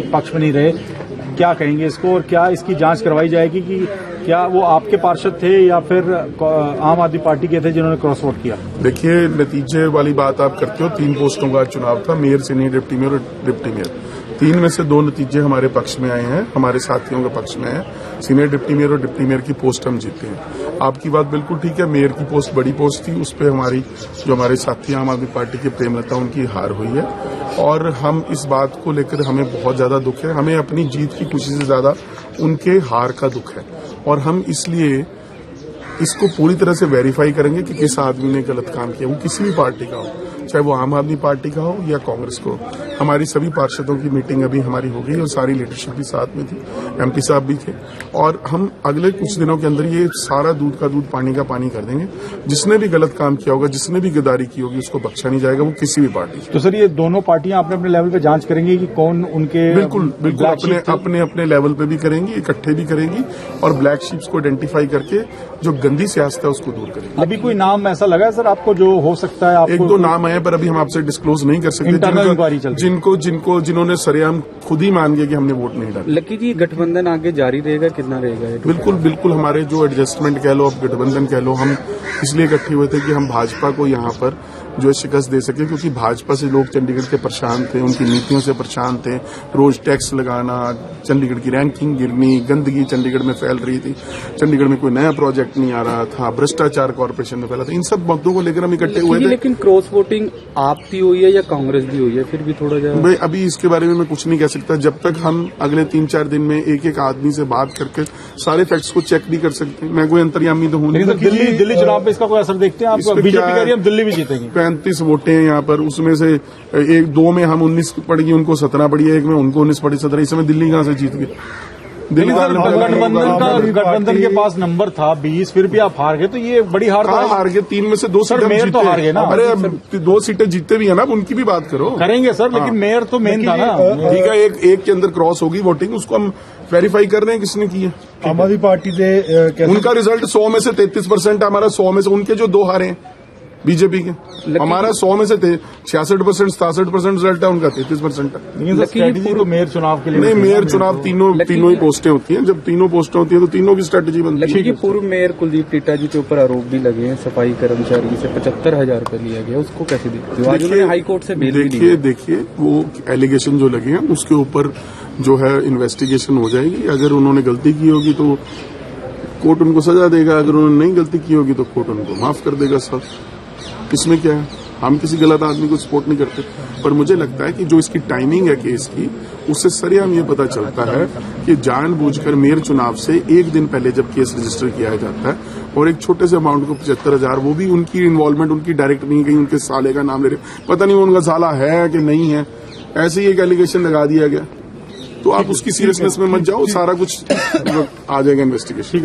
पक्ष में नहीं रहे, क्या कहेंगे इसको और क्या इसकी जांच करवाई जाएगी कि क्या वो आपके पार्षद थे या फिर आम आदमी पार्टी के थे जिन्होंने क्रॉस वोट किया? देखिए, नतीजे वाली बात आप करते हो। 3 पोस्टों का चुनाव था, मेयर, सीनियर डिप्टी मेयर और डिप्टी मेयर। 3 में से 2 नतीजे हमारे पक्ष में आए हैं, हमारे साथियों के पक्ष में है। सीनियर डिप्टी मेयर और डिप्टी मेयर की पोस्ट हम जीते हैं। आपकी बात बिल्कुल ठीक है, मेयर की पोस्ट बड़ी पोस्ट थी, उस पर हमारे साथी आम आदमी पार्टी के प्रेमलता, उनकी हार हुई है और हम इस बात को लेकर हमें बहुत ज्यादा दुख है। हमें अपनी जीत की खुशी से ज्यादा उनके हार का दुख है और हम इसलिए इसको पूरी तरह से वेरीफाई करेंगे कि किस आदमी ने गलत काम किया, वो किसी भी पार्टी का हो, चाहे वो आम आदमी पार्टी का हो या कांग्रेस को। हमारी सभी पार्षदों की मीटिंग अभी हमारी हो गई और सारी लीडरशिप भी साथ में थी, एमपी साहब भी थे और हम अगले कुछ दिनों के अंदर ये सारा दूध का दूध पानी का पानी कर देंगे। जिसने भी गलत काम किया होगा, जिसने भी गद्दारी की होगी, उसको बख्शा नहीं जाएगा, वो किसी भी पार्टी। तो सर, ये दोनों पार्टियां अपने अपने लेवल पे जांच करेंगी कि कौन उनके बिल्कुल अपने लेवल पे भी करेंगी, इकट्ठे भी करेंगी और ब्लैक शीप्स को आइडेंटिफाई करके जो गंदी सियासत है उसको दूर करेंगे। अभी कोई नाम ऐसा लगा है सर आपको जो हो सकता है? आपको 1-2 नाम आए पर अभी हम आपसे डिस्क्लोज नहीं कर सकते। इंटरनल इंक्वायरी चल रही है। जिन्होंने सरेआम खुद ही मान गया कि हमने वोट नहीं डाला। लकी जी, गठबंधन आगे जारी रहेगा, कितना रहेगा? बिल्कुल हमारे जो एडजस्टमेंट कह लो, अब गठबंधन कह लो, हम इसलिए इकट्ठे हुए थे कि हम भाजपा को यहाँ पर जो शिकस्त दे सके, क्योंकि भाजपा से लोग चंडीगढ़ के परेशान थे, उनकी नीतियों से परेशान थे। रोज टैक्स लगाना, चंडीगढ़ की रैंकिंग गिरनी, गंदगी चंडीगढ़ में फैल रही थी, चंडीगढ़ में कोई नया प्रोजेक्ट नहीं आ रहा था, भ्रष्टाचार कॉर्पोरेशन में फैला था। इन सब मुद्दों को लेकर हम इकट्ठे हुए थे। लेकिन क्रॉस वोटिंग आपकी हुई है या कांग्रेस भी हुई है, फिर भी थोड़ा भाई अभी इसके बारे में मैं कुछ नहीं कह सकता जब तक हम अगले 3-4 दिन में एक आदमी से बात करके सारे फैक्ट्स को चेक नहीं कर सकते। मैं कोई अंतर्यामी तो हूं नहीं। दिल्ली चुनाव में इसका कोई असर देखते हैं आप? बीजेपी कह रही है हम दिल्ली भी जीतेंगे। 35 वोटें हैं यहाँ पर, उसमें से 1-2 में हम 19 पड़ गई, उनको 17 पड़ी है, 1 में उनको 19 पड़ी, 17। इस समय दिल्ली कहाँ से जीत गए? गठबंधन के पास नंबर था 20, फिर भी आप हार गए, तो ये बड़ी हार हार गए। 3 में से 2 सीटें मेयर तो हार गए ना। अरे 2 सीटें जीतते भी है ना, उनकी भी बात करो। करेंगे सर, लेकिन मेयर तो मेन था ना। ठीक है, एक के अंदर क्रॉस होगी वोटिंग, उसको हम वेरीफाई कर रहे हैं किसने की है। आम आदमी पार्टी से उनका रिजल्ट 100 में से 33% है, हमारा 100 में से, उनके जो 2 हारे हैं बीजेपी के, हमारा 100 में से 66%, 67% रिजल्ट है, उनका 33% है। स्ट्रेटेजी तो मेयर चुनाव के लिए नहीं, मेयर चुनाव तीनों ही पोस्टें होती हैं। जब तीनों पोस्टें होती हैं तो तीनों की स्ट्रेटेजी बनती है। लेकिन पूर्व मेयर कुलदीप टीटा जी के ऊपर आरोप भी लगे हैं, सफाई कर्मचारी से 75,000 रुपए लिया गया, उसको कैसे देखते हो? आज उन्होंने हाईकोर्ट से बेल भी ली। देखिए वो एलिगेशन जो लगे हैं उसके ऊपर जो है इन्वेस्टिगेशन हो जाएगी। अगर उन्होंने गलती की होगी तो कोर्ट उनको सजा देगा, अगर उन्होंने नहीं गलती की होगी तो कोर्ट उनको माफ कर देगा। सब इसमें क्या है, हम किसी गलत आदमी को सपोर्ट नहीं करते, पर मुझे लगता है कि जो इसकी टाइमिंग है केस की, उससे सरेआम ये पता चलता है कि जानबूझकर मेयर चुनाव से 1 दिन पहले जब केस रजिस्टर किया जाता है और एक छोटे से अमाउंट को 75,000, वो भी उनकी इन्वॉल्वमेंट उनकी डायरेक्ट नहीं, कहीं उनके साले का नाम ले रहे, पता नहीं वो उनका साला है कि नहीं है, ऐसे ही एक एलिगेशन लगा दिया गया। तो आप उसकी सीरियसनेस में मत जाओ, सारा कुछ आ जाएगा इन्वेस्टिगेशन।